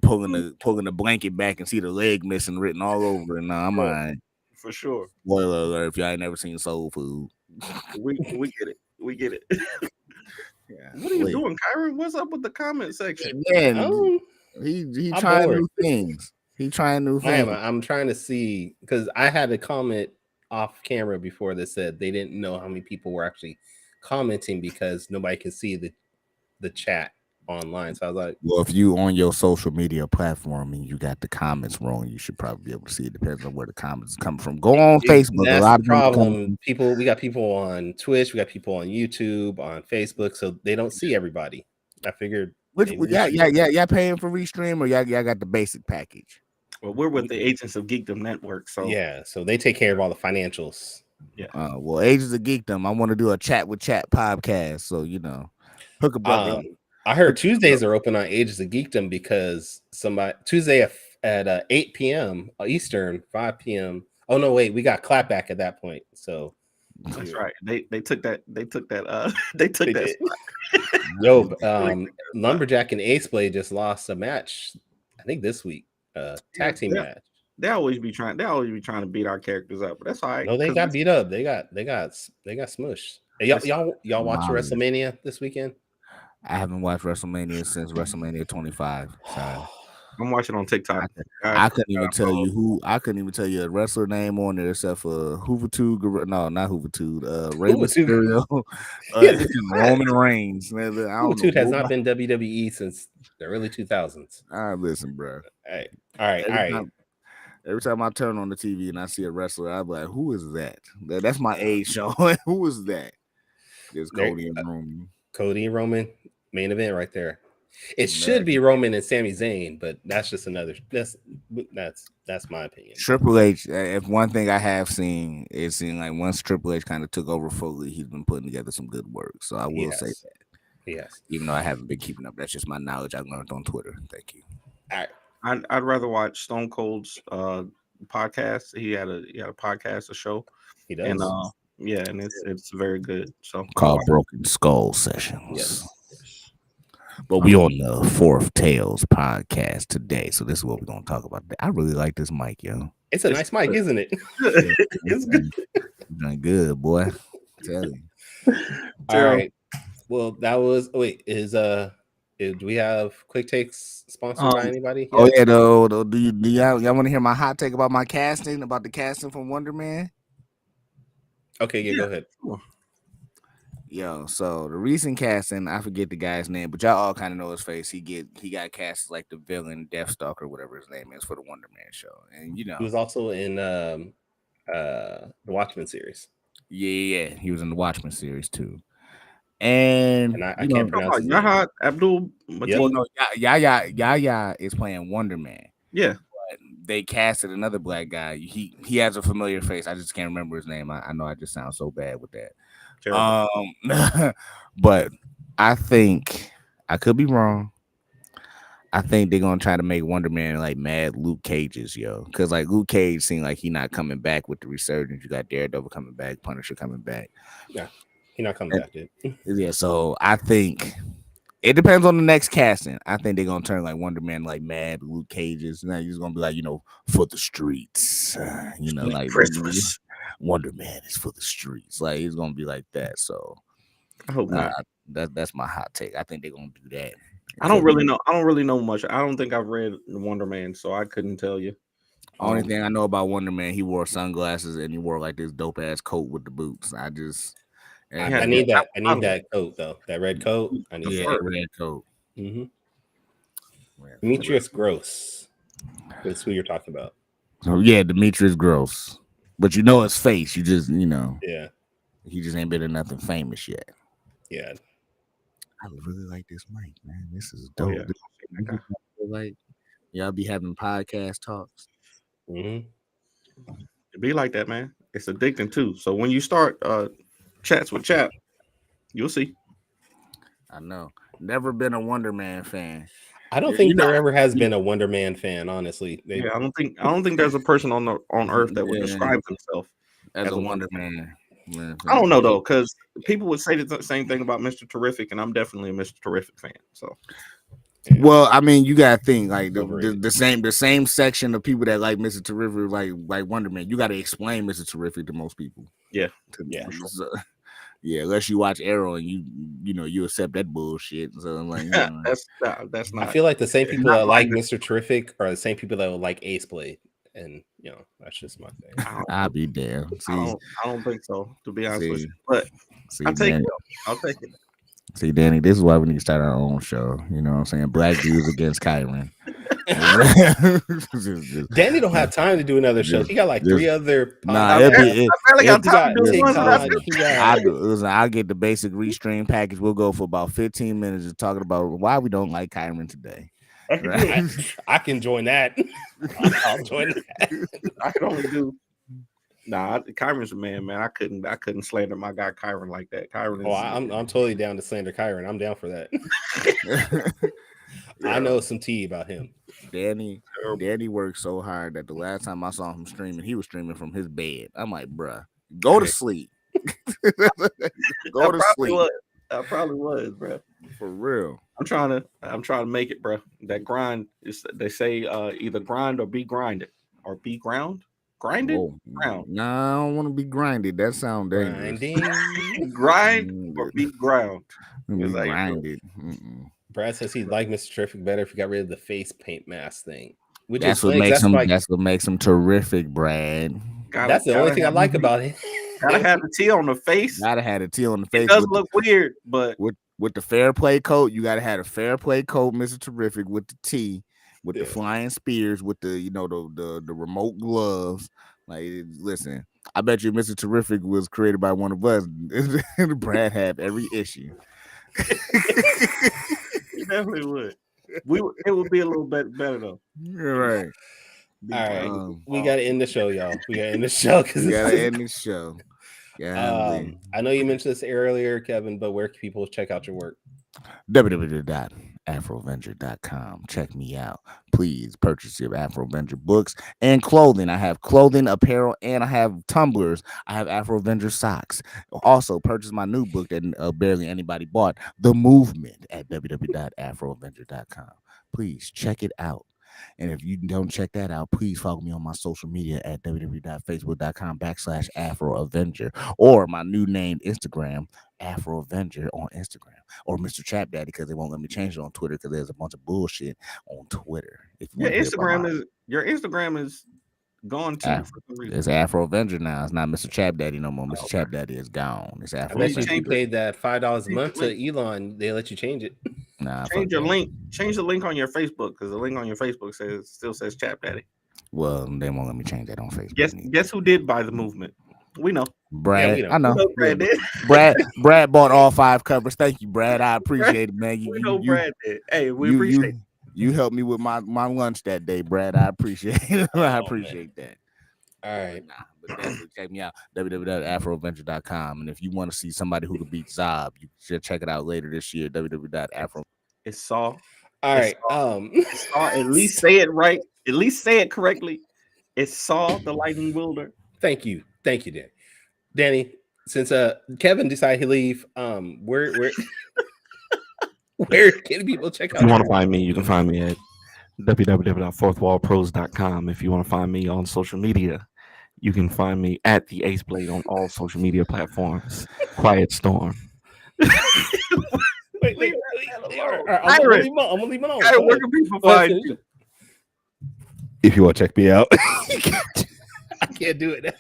pulling the blanket back and see the leg missing written all over it. Nah, I'm alright. For sure. Spoiler alert, if y'all ain't never seen Soul Food. We get it. Yeah. What are you doing, Kyron? What's up with the comment section? Man, He I'm trying bored. new things. He trying new I am. things. I'm trying to see because I had a comment off camera before that said they didn't know how many people were actually commenting because nobody can see the chat online. So I was like, Well, if you on your social media platform and you got the comments wrong, you should probably be able to see it. Depends on where the comments come from. Go on Facebook. A that's lot the of them problem. We got people on Twitch, we got people on YouTube, on Facebook, so they don't see everybody. I figured. Y'all paying for Restream or y'all got the basic package? Well, we're with the Agents of Geekdom Network, so Yeah, so they take care of all the financials. Yeah. Well, Agents of Geekdom. I want to do a chat with chat podcast, so hook a brother up. I heard Tuesdays are open on Ages of Geekdom because Tuesday at 8 p.m. Eastern, 5 p.m. Oh no, wait, we got clapback at that point. So that's right. They took that. They took that. Yo, Lumberjack and Ace Blade just lost a match. I think this week, tag team match. They always be trying to beat our characters up, but that's all right. No, they got beat up. They got smushed. Hey, y'all watch WrestleMania this weekend? I haven't watched WrestleMania since WrestleMania 25. Sorry. I'm watching on TikTok. I couldn't even tell you a wrestler name on there except for Hoovertude. No, not Hoovertude. Rey Mysterio. Roman Reigns. Hoovertude has not been WWE since the early 2000s. Listen, bro. All right. Every time I turn on the TV and I see a wrestler, I'm like, who is that? That's my age show. Who is that? It's Cody and Roman. Cody and Roman, main event right there. It should be Roman and Sami Zayn, but that's just another. That's my opinion. Triple H. If one thing I have seen, it seemed like once Triple H kind of took over fully, he's been putting together some good work. So I will say that. Yes. Even though I haven't been keeping up, that's just my knowledge I learned on Twitter. Thank you. All right. I'd rather watch Stone Cold's podcast. He had a podcast, a show. He does. And and it's very good. So called Broken Skull Sessions. Yes. But we on the Fourth Tales podcast today, so this is what we're gonna talk about today. I really like this mic, yo. It's a nice mic, isn't it? It's good. Doing good, boy. Tell you. All right. Well, that was. Do we have quick takes sponsored by anybody? Oh yeah, though. Do y'all want to hear my hot take about my casting, about the casting from Wonder Man? Okay, yeah, go ahead. Yo, so the recent casting, I forget the guy's name, but y'all all kind of know his face. He got cast as like the villain, Deathstalker, whatever his name is, for the Wonder Man show, and he was also in the Watchmen series. Yeah, he was in the Watchmen series too. And I can't pronounce his name. Yaha Abdul Mateen. Well, no, Yaya is playing Wonder Man. Yeah. But they casted another black guy. He has a familiar face. I just can't remember his name. I know I just sound so bad with that. But I think I could be wrong. I think they're gonna try to make Wonder Man like mad Luke Cage's, yo. Because like Luke Cage seemed like he not coming back with the resurgence. You got Daredevil coming back, Punisher coming back. Yeah, he not coming back, dude. Yeah, so I think it depends on the next casting. I think they're gonna turn like Wonder Man like mad Luke Cage's. And he's gonna be like, for the streets. Like Christmas. Wonder Man is for the streets. Like he's gonna be like that. So I hope not. That's my hot take. I think they're gonna do that. I don't really know much. I don't think I've read Wonder Man, so I couldn't tell you. Only thing I know about Wonder Man, he wore sunglasses and he wore like this dope ass coat with the boots. I need that coat though. That red coat. I need that red coat. Mm-hmm. Demetrius Gross. That's who you're talking about. So yeah, Demetrius Gross. But his face. You just Yeah. He just ain't been in nothing famous yet. Yeah. I really like this mic, man. This is dope. Like y'all be having podcast talks. Mm-hmm. It be like that, man. It's addicting too. So when you start chats with Chap, you'll see. I know. Never been a Wonder Man fan. I don't think there ever has been a Wonder Man fan, honestly. I don't think there's a person on Earth that would describe himself as a Wonder Man. I don't know though, because people would say the same thing about Mr. Terrific, and I'm definitely a Mr. Terrific fan. So, well, I mean, you gotta think like the same section of people that like Mr. Terrific, like Wonder Man. You gotta explain Mr. Terrific to most people. Yeah, So, Yeah, unless you watch Arrow and you accept that bullshit. So I'm like, that's not. I feel like the same people not that like like Mr. Terrific are the same people that will like Ace Blade, and that's just my thing. I'll be damned. See, I don't think so, to be honest with you. But see, I'll take Danny, it. I'll take it. See, Danny, this is why we need to start our own show. You know what I'm saying? Black dudes against Kyron. Danny don't have time to do another show. He got like 3 other podcasts. Nah, I barely got time to do the ones that I do. I'll get the basic restream package. We'll go for about 15 minutes of talking about why we don't like Kyron today. Right? I can join that. I'll join that. I can only do. Nah, Kyron's a man. I couldn't slander my guy Kyron like that. Kyron is. I'm totally down to slander Kyron. I'm down for that. I know some tea about him. Danny worked so hard that the last time I saw him streaming, he was streaming from his bed. I'm like, bruh, go to sleep. Go to sleep. I probably was, bro. For real. I'm trying to make it, bro. That grind is, they say, either grind or be grinded, or be ground. Grinded? Ground. No, I don't want to be grinded. That sounds dangerous. Grind or be ground. Be grinded. Brad says he'd like Mr. Terrific better if he got rid of the face paint mask thing. That's what makes him terrific, Brad. That's the only thing I like about it. Gotta have the T on the face. Gotta have the T on the face. It does look weird, but with the fair play coat, you gotta have a fair play coat, Mr. Terrific, with the T, with the flying spears, with the the remote gloves. Like, listen, I bet you Mr. Terrific was created by one of us. Brad had every issue. He definitely would. It would be a little bit better though. You're right. All right, we gotta end the show, y'all. We gotta end the show because we gotta end the show. Yeah. I know you mentioned this earlier, Kevin, but where can people check out your work? www.afroavenger.com. Check me out. Please purchase your Afro Avenger books and clothing. I have clothing, apparel, and I have tumblers. I have Afro Avenger socks. Also, purchase my new book that barely anybody bought, The Movement, at www.afroavenger.com. Please check it out. And if you don't check that out, please follow me on my social media at www.facebook.com/Afro Avenger, or my new name Instagram, Afro Avenger on Instagram, or Mr. Chap Daddy, because they won't let me change it on Twitter because there's a bunch of bullshit on Twitter. Your Instagram is gone too. It's Afro Avenger now. It's not Mr. Chap Daddy no more. Mr. Chap Daddy is gone. It's Afro Avenger. Avenger. You paid that $5 a month to Elon. They let you change it. Nah, change your link. Change the link on your Facebook, because the link on your Facebook still says Chap Daddy. Well, they won't let me change that on Facebook. Guess who did buy the movement? We know. Brad. Yeah, I know. Brad did. Brad bought all 5 covers. Thank you, Brad. I appreciate it, man. Brad did. Hey, we appreciate it. You helped me with my lunch that day, Brad. I appreciate it. I appreciate that. All right. But definitely check me out, www.afroavenger.com. And if you want to see somebody who could beat Zob, you should check it out later this year, www.afro. It's Saw. All right. Saw, at least say it right. At least say it correctly. It's Saw the Lightning Wielder. Thank you, Danny. Danny, since Kevin decided to leave, where can people check out? If you want to find me, you can find me at www.fourthwallpros.com. If you want to find me on social media, you can find me at the Ace Blade on all social media platforms. Quiet Storm. Wait. I'm gonna leave it on. Where can people find you? If you want to check me out, I can't do it.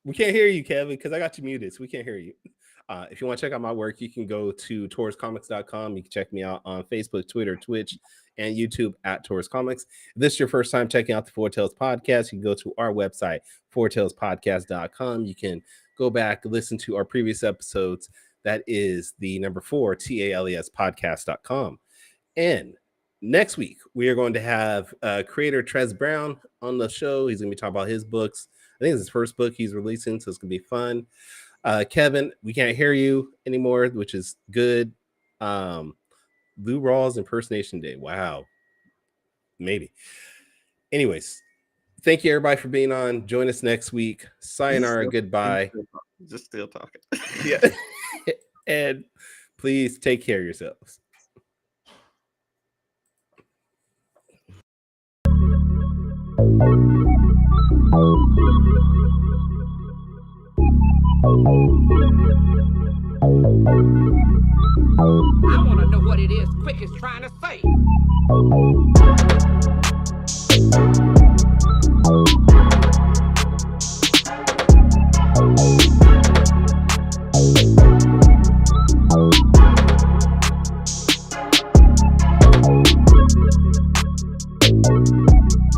We can't hear you, Kevin, because I got you muted, so we can't hear you. If you want to check out my work, you can go to TaurusComics.com. You can check me out on Facebook, Twitter, Twitch, and YouTube at Taurus Comics. If this is your first time checking out the Four Tales Podcast, you can go to our website, fourtalespodcast.com. You can go back, listen to our previous episodes. That is the number 4, TALES podcast.com. And next week, we are going to have creator Trez Brown on the show. He's going to be talking about his books. I think it's his first book he's releasing, so it's going to be fun. Kevin, we can't hear you anymore, which is good. Lou Rawls Impersonation Day. Wow. Maybe. Anyways, thank you everybody for being on. Join us next week. Sayonara, goodbye. Just still talking. Yeah. And please take care of yourselves. I want to know what it is Quick is trying to say.